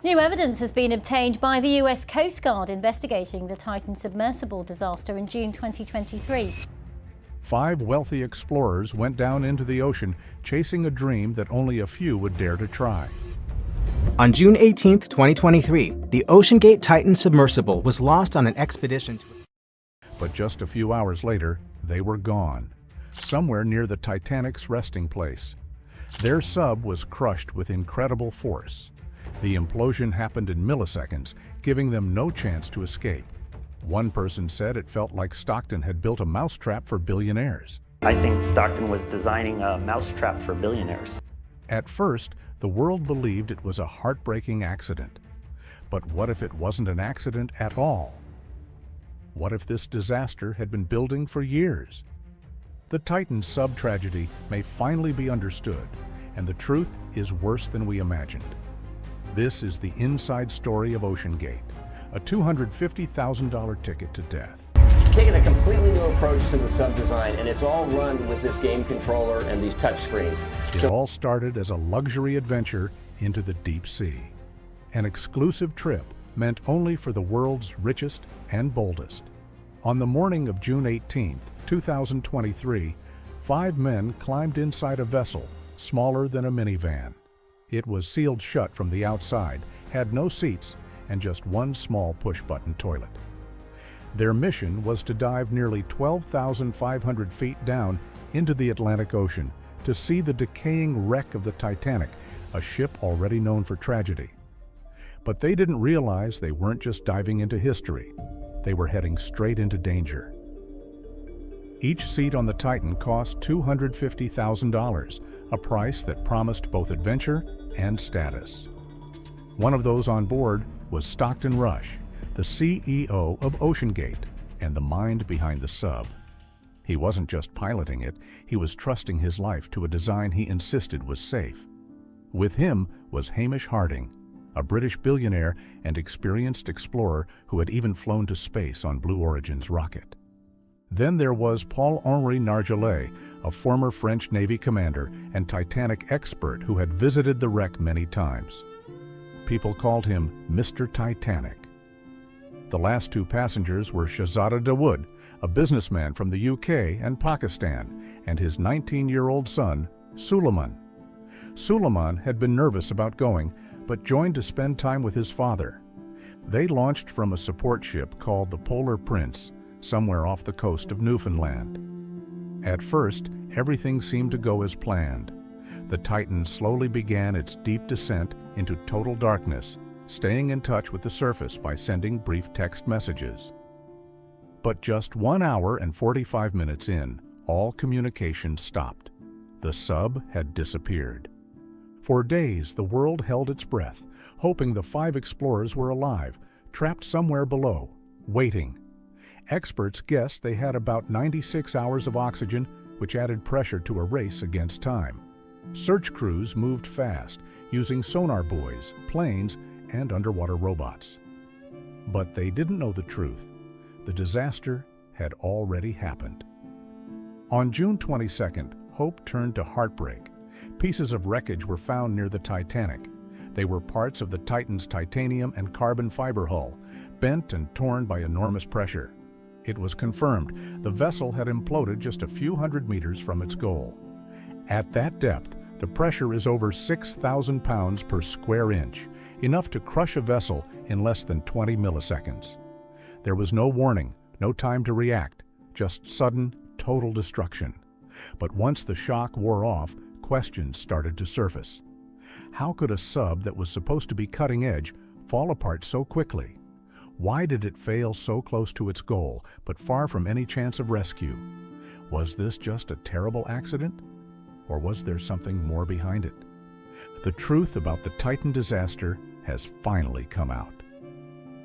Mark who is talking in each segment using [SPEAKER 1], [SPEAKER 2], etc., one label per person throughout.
[SPEAKER 1] New evidence has been obtained by the US Coast Guard investigating the Titan submersible disaster in June 2023.
[SPEAKER 2] 5 wealthy explorers went down into the ocean chasing a dream that only a few would dare to try.
[SPEAKER 3] On June 18, 2023, the OceanGate Titan submersible was lost on an expedition to...
[SPEAKER 2] But just a few hours later, they were gone, somewhere near the Titanic's resting place. Their sub was crushed with incredible force. The implosion happened in milliseconds, giving them no chance to escape. One person said it felt like Stockton had built a mousetrap for billionaires.
[SPEAKER 4] I think Stockton was designing a mousetrap for billionaires.
[SPEAKER 2] At first, the world believed it was a heartbreaking accident. But what if it wasn't an accident at all? What if this disaster had been building for years? The Titan sub tragedy may finally be understood, and the truth is worse than we imagined. This is the inside story of OceanGate, a $250,000 ticket to death.
[SPEAKER 5] Taking a completely new approach to the sub design, and it's all run with this game controller and these touch screens.
[SPEAKER 2] It all started as a luxury adventure into the deep sea. An exclusive trip meant only for the world's richest and boldest. On the morning of June 18, 2023, 5 men climbed inside a vessel smaller than a minivan. It was sealed shut from the outside, had no seats, and just one small push-button toilet. Their mission was to dive nearly 12,500 feet down into the Atlantic Ocean to see the decaying wreck of the Titanic, a ship already known for tragedy. But they didn't realize they weren't just diving into history. They were heading straight into danger. Each seat on the Titan cost $250,000, a price that promised both adventure and status. One of those on board was Stockton Rush, the CEO of OceanGate and the mind behind the sub. He wasn't just piloting it, he was trusting his life to a design he insisted was safe. With him was Hamish Harding, a British billionaire and experienced explorer who had even flown to space on Blue Origin's rocket. Then there was Paul-Henri Nargeolet, a former French Navy commander and Titanic expert who had visited the wreck many times. People called him Mr. Titanic. The last 2 passengers were Shahzada Dawood, a businessman from the UK and Pakistan, and his 19-year-old son, Suleiman. Suleiman had been nervous about going, but joined to spend time with his father. They launched from a support ship called the Polar Prince, somewhere off the coast of Newfoundland. At first, everything seemed to go as planned. The Titan slowly began its deep descent into total darkness, staying in touch with the surface by sending brief text messages. But just 1 hour and 45 minutes in, all communication stopped. The sub had disappeared. For days, the world held its breath, hoping the 5 explorers were alive, trapped somewhere below, waiting. Experts guessed they had about 96 hours of oxygen, which added pressure to a race against time. Search crews moved fast, using sonar buoys, planes, and underwater robots. But they didn't know the truth. The disaster had already happened. On June 22nd, hope turned to heartbreak. Pieces of wreckage were found near the Titanic. They were parts of the Titan's titanium and carbon fiber hull, bent and torn by enormous pressure. It was confirmed the vessel had imploded just a few hundred meters from its goal. At that depth, the pressure is over 6,000 pounds per square inch, enough to crush a vessel in less than 20 milliseconds. There was no warning, no time to react, just sudden, total destruction. But once the shock wore off, questions started to surface. How could a sub that was supposed to be cutting edge fall apart so quickly? Why did it fail so close to its goal, but far from any chance of rescue? Was this just a terrible accident? Or was there something more behind it? The truth about the Titan disaster has finally come out.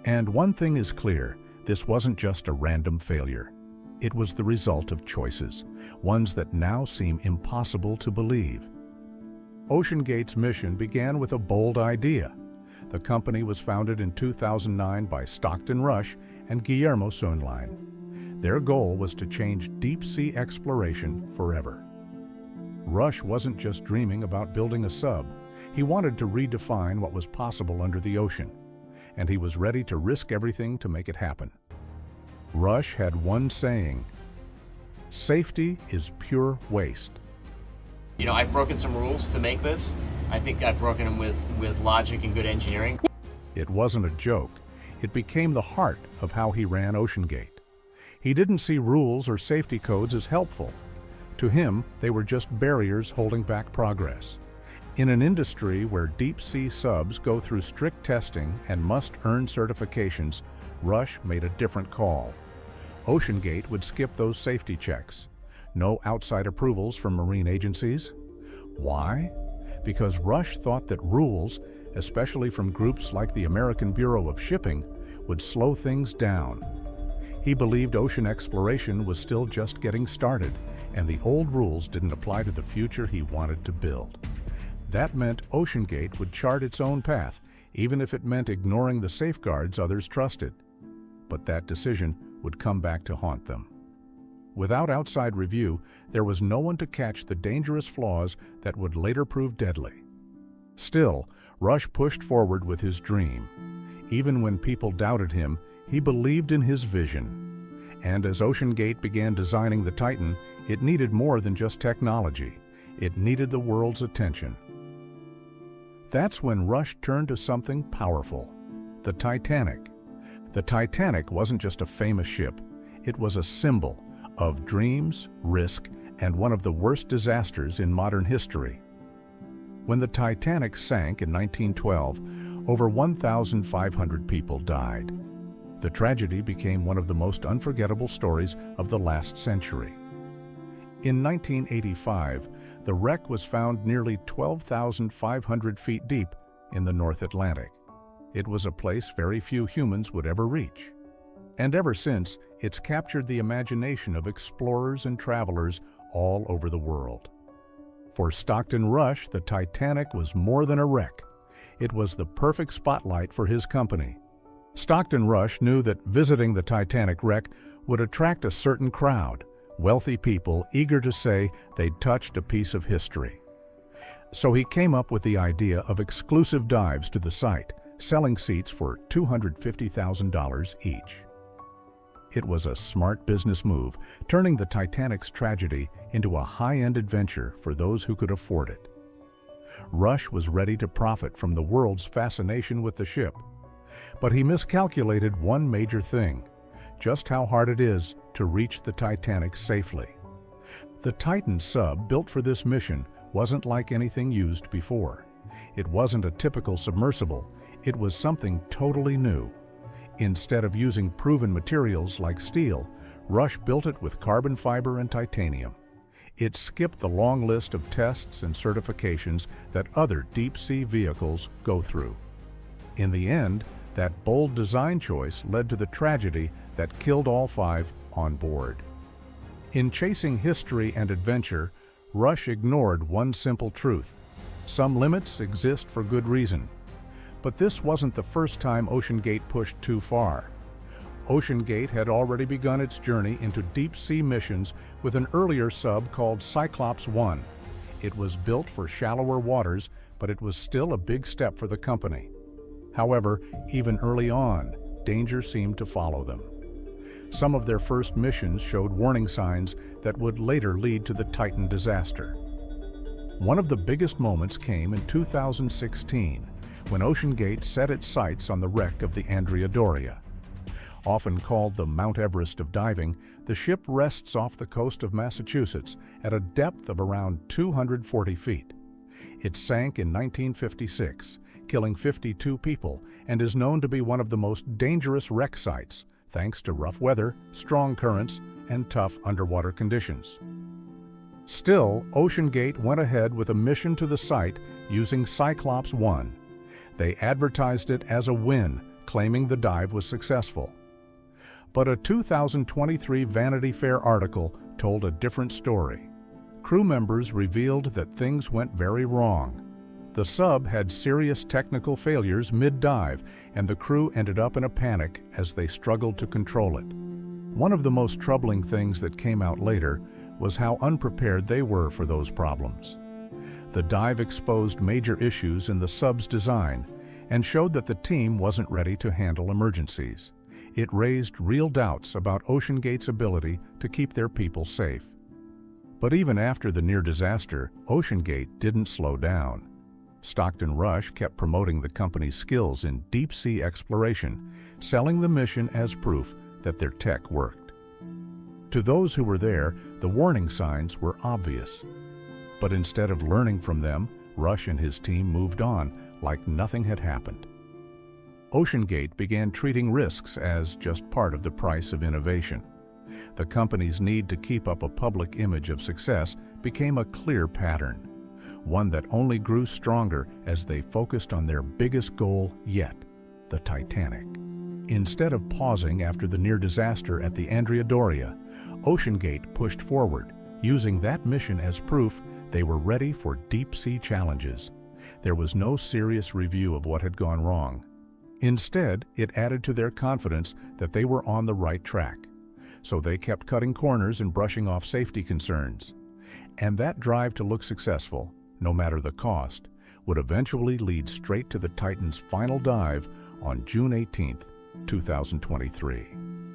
[SPEAKER 2] And one thing is clear, this wasn't just a random failure. It was the result of choices, ones that now seem impossible to believe. OceanGate's mission began with a bold idea. The company was founded in 2009 by Stockton Rush and Guillermo Soenlein. Their goal was to change deep-sea exploration forever. Rush wasn't just dreaming about building a sub. He wanted to redefine what was possible under the ocean, and he was ready to risk everything to make it happen. Rush had one saying: "Safety is pure waste."
[SPEAKER 6] You know, I've broken some rules to make this. I think I've broken them with logic and good engineering.
[SPEAKER 2] It wasn't a joke. It became the heart of how he ran OceanGate. He didn't see rules or safety codes as helpful. To him, they were just barriers holding back progress. In an industry where deep-sea subs go through strict testing and must earn certifications, Rush made a different call. OceanGate would skip those safety checks. No outside approvals from marine agencies. Why? Because Rush thought that rules, especially from groups like the American Bureau of Shipping, would slow things down. He believed ocean exploration was still just getting started, and the old rules didn't apply to the future he wanted to build. That meant OceanGate would chart its own path, even if it meant ignoring the safeguards others trusted. But that decision would come back to haunt them. Without outside review, there was no one to catch the dangerous flaws that would later prove deadly. Still, Rush pushed forward with his dream. Even when people doubted him, he believed in his vision. And as OceanGate began designing the Titan, it needed more than just technology. It needed the world's attention. That's when Rush turned to something powerful: the Titanic. The Titanic wasn't just a famous ship. It was a symbol of dreams, risk, and one of the worst disasters in modern history. When the Titanic sank in 1912, over 1,500 people died. The tragedy became one of the most unforgettable stories of the last century. In 1985, the wreck was found nearly 12,500 feet deep in the North Atlantic. It was a place very few humans would ever reach. And ever since, it's captured the imagination of explorers and travelers all over the world. For Stockton Rush, the Titanic was more than a wreck. It was the perfect spotlight for his company. Stockton Rush knew that visiting the Titanic wreck would attract a certain crowd, wealthy people eager to say they'd touched a piece of history. So he came up with the idea of exclusive dives to the site, selling seats for $250,000 each. It was a smart business move, turning the Titanic's tragedy into a high-end adventure for those who could afford it. Rush was ready to profit from the world's fascination with the ship. But he miscalculated one major thing: just how hard it is to reach the Titanic safely. The Titan sub built for this mission wasn't like anything used before. It wasn't a typical submersible. It was something totally new. Instead of using proven materials like steel, Rush built it with carbon fiber and titanium. It skipped the long list of tests and certifications that other deep-sea vehicles go through. In the end, that bold design choice led to the tragedy that killed all 5 on board. In chasing history and adventure, Rush ignored one simple truth: some limits exist for good reason. But this wasn't the first time OceanGate pushed too far. OceanGate had already begun its journey into deep-sea missions with an earlier sub called Cyclops 1. It was built for shallower waters, but it was still a big step for the company. However, even early on, danger seemed to follow them. Some of their first missions showed warning signs that would later lead to the Titan disaster. One of the biggest moments came in 2016, when OceanGate set its sights on the wreck of the Andrea Doria. Often called the Mount Everest of diving, the ship rests off the coast of Massachusetts at a depth of around 240 feet. It sank in 1956, killing 52 people, and is known to be one of the most dangerous wreck sites, thanks to rough weather, strong currents, and tough underwater conditions. Still, OceanGate went ahead with a mission to the site using Cyclops 1. They advertised it as a win, claiming the dive was successful. But a 2023 Vanity Fair article told a different story. Crew members revealed that things went very wrong. The sub had serious technical failures mid-dive, and the crew ended up in a panic as they struggled to control it. One of the most troubling things that came out later was how unprepared they were for those problems. The dive exposed major issues in the sub's design and showed that the team wasn't ready to handle emergencies. It raised real doubts about OceanGate's ability to keep their people safe. But even after the near disaster, OceanGate didn't slow down. Stockton Rush kept promoting the company's skills in deep-sea exploration, selling the mission as proof that their tech worked. To those who were there, the warning signs were obvious. But instead of learning from them, Rush and his team moved on like nothing had happened. OceanGate began treating risks as just part of the price of innovation. The company's need to keep up a public image of success became a clear pattern, one that only grew stronger as they focused on their biggest goal yet, the Titanic. Instead of pausing after the near disaster at the Andrea Doria, OceanGate pushed forward, using that mission as proof they were ready for deep-sea challenges. There was no serious review of what had gone wrong. Instead, it added to their confidence that they were on the right track. So they kept cutting corners and brushing off safety concerns. And that drive to look successful, no matter the cost, would eventually lead straight to the Titan's final dive on June 18, 2023.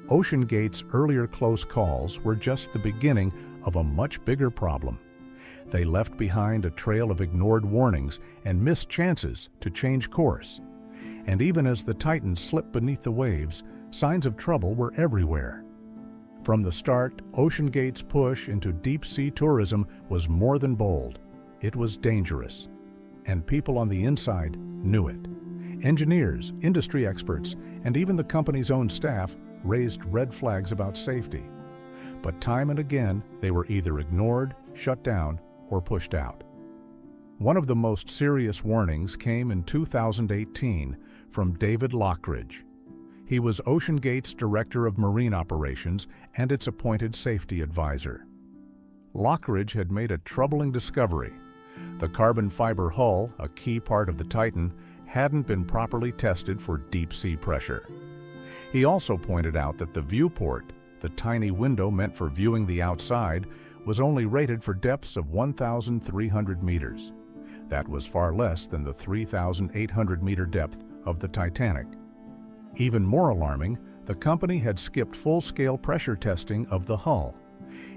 [SPEAKER 2] OceanGate's earlier close calls were just the beginning of a much bigger problem. They left behind a trail of ignored warnings and missed chances to change course. And even as the Titan slipped beneath the waves, signs of trouble were everywhere. From the start, OceanGate's push into deep-sea tourism was more than bold. It was dangerous. And people on the inside knew it. Engineers, industry experts, and even the company's own staff raised red flags about safety. But time and again, they were either ignored, shut down, or pushed out. One of the most serious warnings came in 2018 from David Lockridge. He was OceanGate's Director of Marine Operations and its appointed safety advisor. Lockridge had made a troubling discovery. The carbon fiber hull, a key part of the Titan, hadn't been properly tested for deep-sea pressure. He also pointed out that the viewport, the tiny window meant for viewing the outside, was only rated for depths of 1,300 meters. That was far less than the 3,800-meter depth of the Titanic. Even more alarming, the company had skipped full-scale pressure testing of the hull.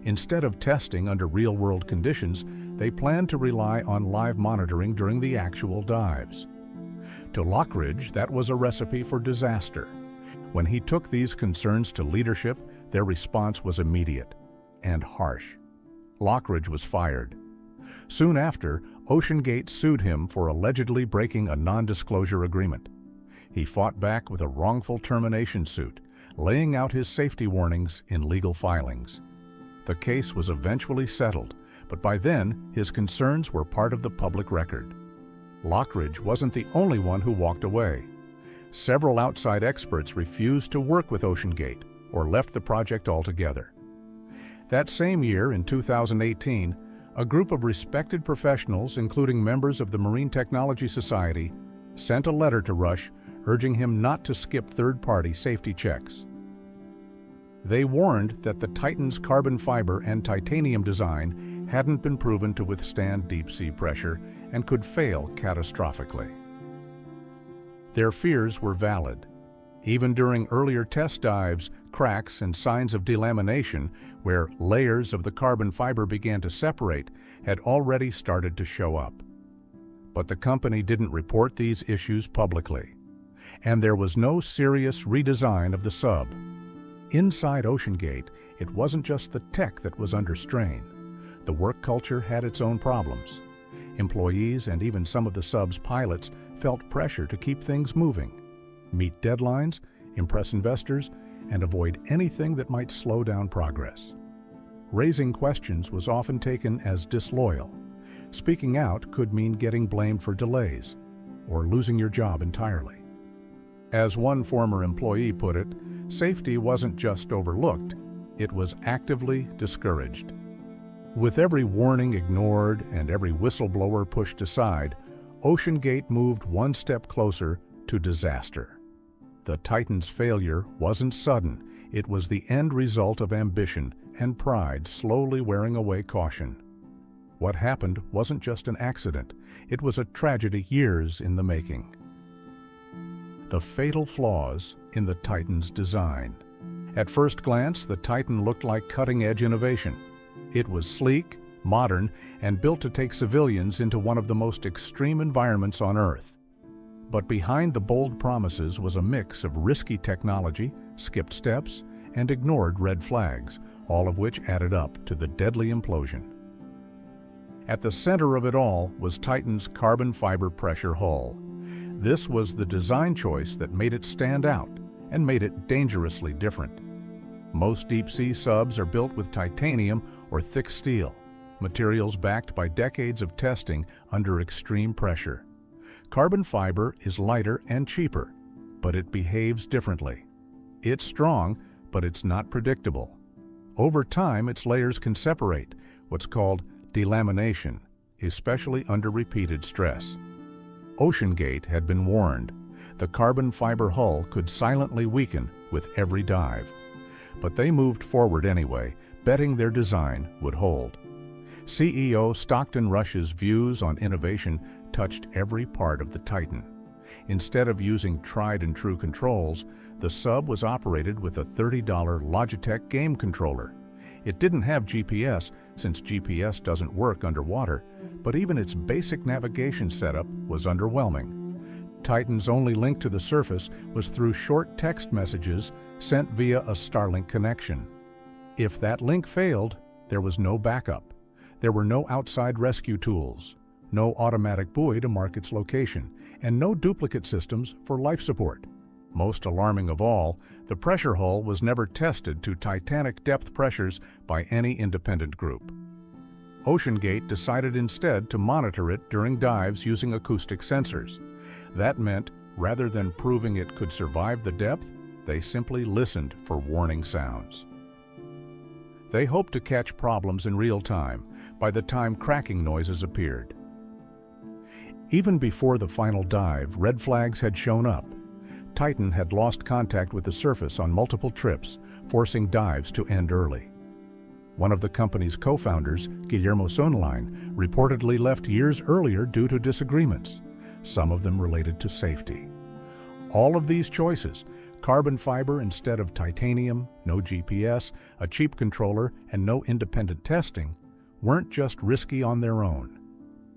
[SPEAKER 2] Instead of testing under real-world conditions, they planned to rely on live monitoring during the actual dives. To Lockridge, that was a recipe for disaster. When he took these concerns to leadership, their response was immediate and harsh. Lockridge was fired. Soon after, OceanGate sued him for allegedly breaking a non-disclosure agreement. He fought back with a wrongful termination suit, laying out his safety warnings in legal filings. The case was eventually settled, but by then, his concerns were part of the public record. Lockridge wasn't the only one who walked away. Several outside experts refused to work with OceanGate or left the project altogether. That same year, in 2018, a group of respected professionals, including members of the Marine Technology Society, sent a letter to Rush urging him not to skip third-party safety checks. They warned that the Titan's carbon fiber and titanium design hadn't been proven to withstand deep-sea pressure and could fail catastrophically. Their fears were valid. Even during earlier test dives, cracks and signs of delamination, where layers of the carbon fiber began to separate, had already started to show up. But the company didn't report these issues publicly, and there was no serious redesign of the sub. Inside OceanGate, it wasn't just the tech that was under strain. The work culture had its own problems. Employees and even some of the sub's pilots felt pressure to keep things moving, meet deadlines, impress investors, and avoid anything that might slow down progress. Raising questions was often taken as disloyal. Speaking out could mean getting blamed for delays or losing your job entirely. As one former employee put it, safety wasn't just overlooked, it was actively discouraged. With every warning ignored and every whistleblower pushed aside, OceanGate moved one step closer to disaster. The Titan's failure wasn't sudden. It was the end result of ambition and pride slowly wearing away caution. What happened wasn't just an accident, it was a tragedy years in the making. The fatal flaws in the Titan's design. At first glance, the Titan looked like cutting-edge innovation. It was sleek, modern, and built to take civilians into one of the most extreme environments on Earth. But behind the bold promises was a mix of risky technology, skipped steps, and ignored red flags, all of which added up to the deadly implosion. At the center of it all was Titan's carbon fiber pressure hull. This was the design choice that made it stand out and made it dangerously different. Most deep-sea subs are built with titanium or thick steel, materials backed by decades of testing under extreme pressure. Carbon fiber is lighter and cheaper, but it behaves differently. It's strong, but it's not predictable. Over time, its layers can separate, what's called delamination, especially under repeated stress. OceanGate had been warned. The carbon fiber hull could silently weaken with every dive. But they moved forward anyway, betting their design would hold. CEO Stockton Rush's views on innovation touched every part of the Titan. Instead of using tried-and-true controls, the sub was operated with a $30 Logitech game controller. It didn't have GPS, since GPS doesn't work underwater, but even its basic navigation setup was underwhelming. Titan's only link to the surface was through short text messages sent via a Starlink connection. If that link failed, there was no backup. There were no outside rescue tools, no automatic buoy to mark its location, and no duplicate systems for life support. Most alarming of all, the pressure hull was never tested to Titanic depth pressures by any independent group. OceanGate decided instead to monitor it during dives using acoustic sensors. That meant, rather than proving it could survive the depth, they simply listened for warning sounds. They hoped to catch problems in real time by the time cracking noises appeared. Even before the final dive, red flags had shown up. Titan had lost contact with the surface on multiple trips, forcing dives to end early. One of the company's co-founders, Guillermo Sonline, reportedly left years earlier due to disagreements, some of them related to safety. All of these choices, carbon fiber instead of titanium, no GPS, a cheap controller, and no independent testing, weren't just risky on their own.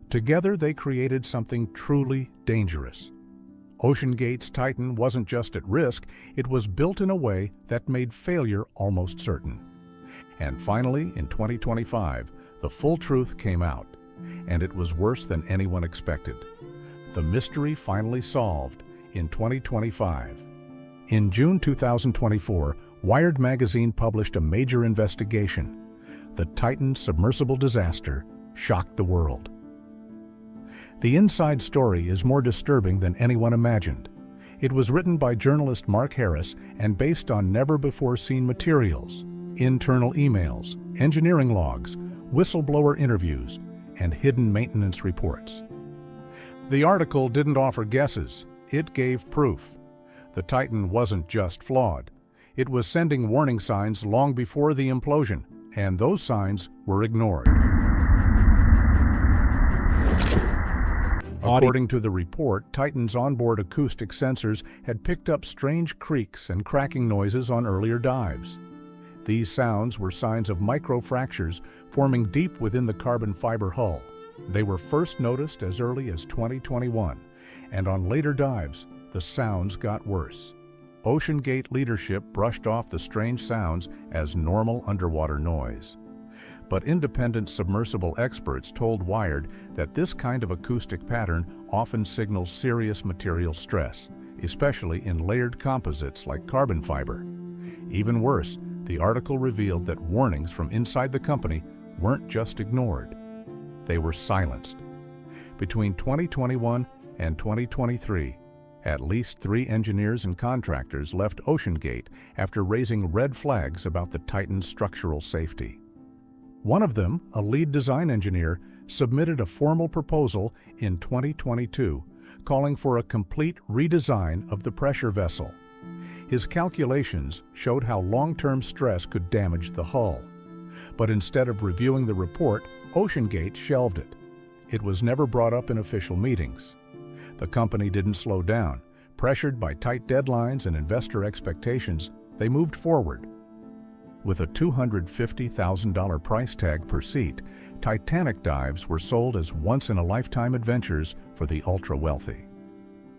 [SPEAKER 2] Together they created something truly dangerous. OceanGate's Titan wasn't just at risk, it was built in a way that made failure almost certain. And finally, in 2025, the full truth came out, and it was worse than anyone expected. The mystery finally solved in 2025. In June 2024, Wired magazine published a major investigation. The Titan submersible disaster shocked the world. The inside story is more disturbing than anyone imagined. It was written by journalist Mark Harris and based on never-before-seen materials, internal emails, engineering logs, whistleblower interviews, and hidden maintenance reports. The article didn't offer guesses, it gave proof. The Titan wasn't just flawed. It was sending warning signs long before the implosion, and those signs were ignored. According to the report, Titan's onboard acoustic sensors had picked up strange creaks and cracking noises on earlier dives. These sounds were signs of microfractures forming deep within the carbon fiber hull. They were first noticed as early as 2021, and on later dives, the sounds got worse. OceanGate leadership brushed off the strange sounds as normal underwater noise. But independent submersible experts told Wired that this kind of acoustic pattern often signals serious material stress, especially in layered composites like carbon fiber. Even worse, the article revealed that warnings from inside the company weren't just ignored. They were silenced. Between 2021 and 2023, at least 3 engineers and contractors left OceanGate after raising red flags about the Titan's structural safety. One of them, a lead design engineer, submitted a formal proposal in 2022 calling for a complete redesign of the pressure vessel. His calculations showed how long-term stress could damage the hull. But instead of reviewing the report, OceanGate shelved it. It was never brought up in official meetings. The company didn't slow down. Pressured by tight deadlines and investor expectations, they moved forward. With a $250,000 price tag per seat, Titanic dives were sold as once-in-a-lifetime adventures for the ultra-wealthy.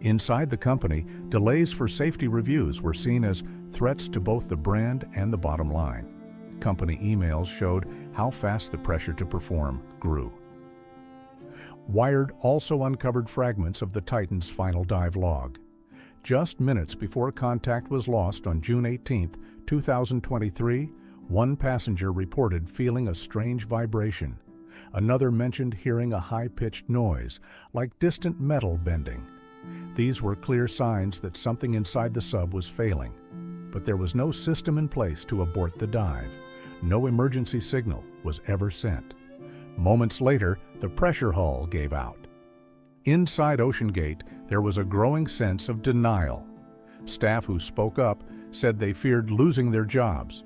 [SPEAKER 2] Inside the company, delays for safety reviews were seen as threats to both the brand and the bottom line. Company emails showed how fast the pressure to perform grew. Wired also uncovered fragments of the Titan's final dive log. Just minutes before contact was lost on June 18, 2023, one passenger reported feeling a strange vibration. Another mentioned hearing a high-pitched noise, like distant metal bending. These were clear signs that something inside the sub was failing. But there was no system in place to abort the dive. No emergency signal was ever sent. Moments later, the pressure hull gave out. Inside OceanGate, there was a growing sense of denial. Staff who spoke up said they feared losing their jobs.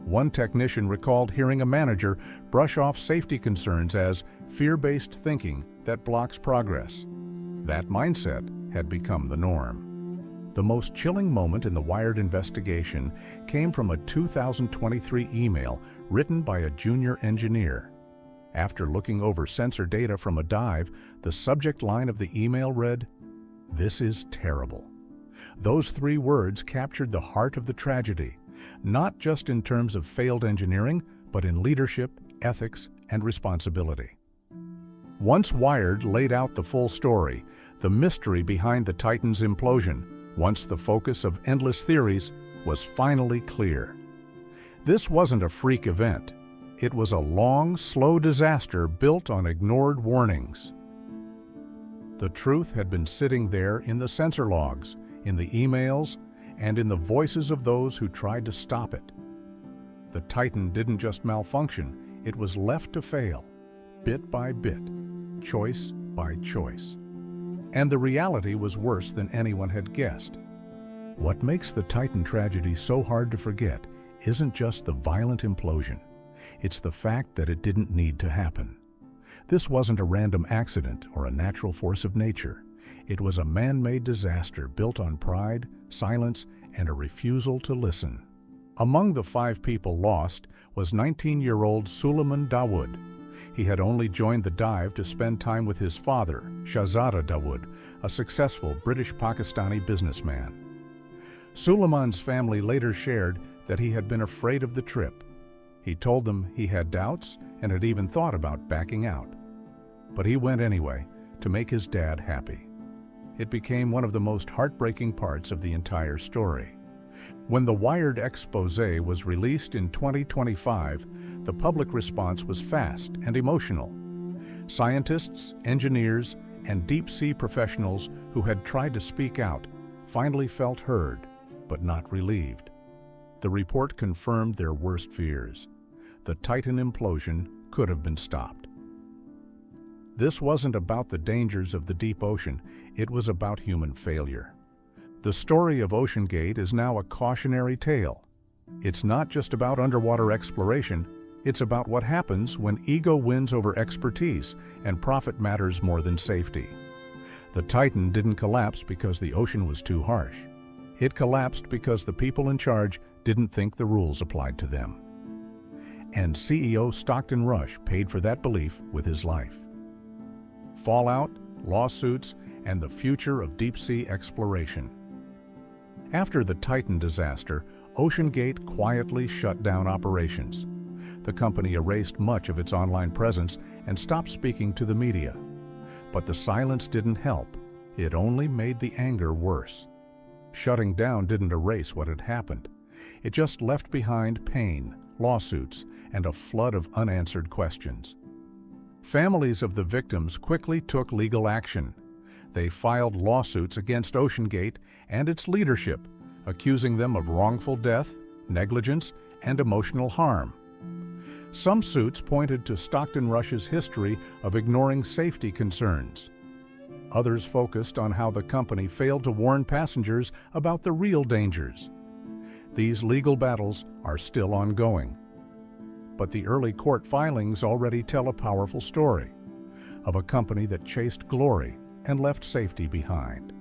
[SPEAKER 2] One technician recalled hearing a manager brush off safety concerns as fear-based thinking that blocks progress. That mindset had become the norm. The most chilling moment in the Wired investigation came from a 2023 email written by a junior engineer. After looking over sensor data from a dive, the subject line of the email read, "This is terrible." Those 3 words captured the heart of the tragedy, not just in terms of failed engineering, but in leadership, ethics, and responsibility. Once Wired laid out the full story, the mystery behind the Titan's implosion, once the focus of endless theories, was finally clear. This wasn't a freak event. It was a long, slow disaster built on ignored warnings. The truth had been sitting there in the sensor logs, in the emails, and in the voices of those who tried to stop it. The Titan didn't just malfunction, it was left to fail, bit by bit, choice by choice. And the reality was worse than anyone had guessed. What makes the Titan tragedy so hard to forget isn't just the violent implosion. It's the fact that it didn't need to happen. This wasn't a random accident or a natural force of nature. It was a man-made disaster built on pride, silence, and a refusal to listen. Among the 5 people lost was 19-year-old Suleiman Dawood. He had only joined the dive to spend time with his father, Shahzada Dawood, a successful British-Pakistani businessman. Suleiman's family later shared that he had been afraid of the trip. He told them he had doubts and had even thought about backing out. But he went anyway to make his dad happy. It became one of the most heartbreaking parts of the entire story. When the Wired expose was released in 2025, the public response was fast and emotional. Scientists, engineers, and deep-sea professionals who had tried to speak out finally felt heard, but not relieved. The report confirmed their worst fears. The Titan implosion could have been stopped. This wasn't about the dangers of the deep ocean, it was about human failure. The story of OceanGate is now a cautionary tale. It's not just about underwater exploration, it's about what happens when ego wins over expertise and profit matters more than safety. The Titan didn't collapse because the ocean was too harsh. It collapsed because the people in charge didn't think the rules applied to them. And CEO Stockton Rush paid for that belief with his life. Fallout, lawsuits, and the future of deep-sea exploration. After the Titan disaster, OceanGate quietly shut down operations. The company erased much of its online presence and stopped speaking to the media. But the silence didn't help. It only made the anger worse. Shutting down didn't erase what had happened. It just left behind pain, lawsuits, and a flood of unanswered questions. Families of the victims quickly took legal action. They filed lawsuits against OceanGate and its leadership, accusing them of wrongful death, negligence, and emotional harm. Some suits pointed to Stockton Rush's history of ignoring safety concerns. Others focused on how the company failed to warn passengers about the real dangers. These legal battles are still ongoing. but the early court filings already tell a powerful story of a company that chased glory and left safety behind.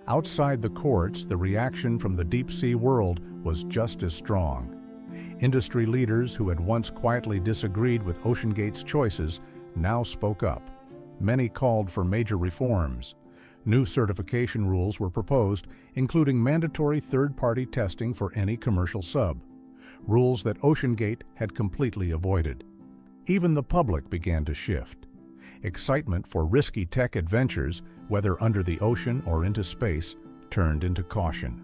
[SPEAKER 2] Outside the courts, the reaction from the deep-sea world was just as strong. Industry leaders who had once quietly disagreed with OceanGate's choices now spoke up. Many called for major reforms. New certification rules were proposed, including mandatory third-party testing for any commercial sub, rules that OceanGate had completely avoided. Even the public began to shift. Excitement for risky tech adventures, whether under the ocean or into space, turned into caution.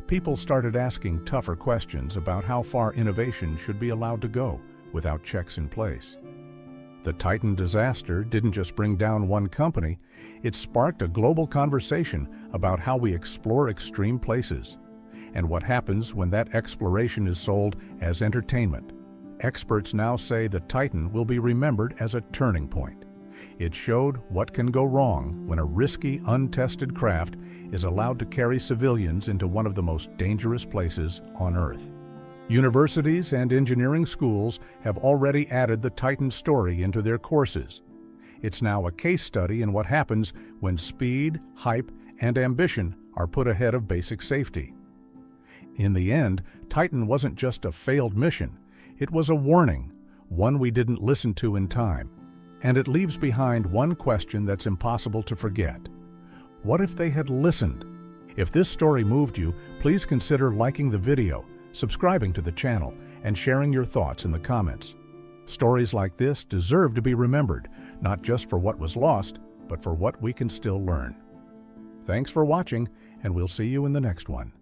[SPEAKER 2] People started asking tougher questions about how far innovation should be allowed to go without checks in place. The Titan disaster didn't just bring down one company, it sparked a global conversation about how we explore extreme places and what happens when that exploration is sold as entertainment. Experts now say the Titan will be remembered as a turning point. It showed what can go wrong when a risky, untested craft is allowed to carry civilians into one of the most dangerous places on Earth. Universities and engineering schools have already added the Titan story into their courses. It's now a case study in what happens when speed, hype, and ambition are put ahead of basic safety. In the end, Titan wasn't just a failed mission. It was a warning, one we didn't listen to in time. And it leaves behind one question that's impossible to forget. What if they had listened? If this story moved you, please consider liking the video, subscribing to the channel, and sharing your thoughts in the comments. Stories like this deserve to be remembered, not just for what was lost, but for what we can still learn. Thanks for watching, and we'll see you in the next one.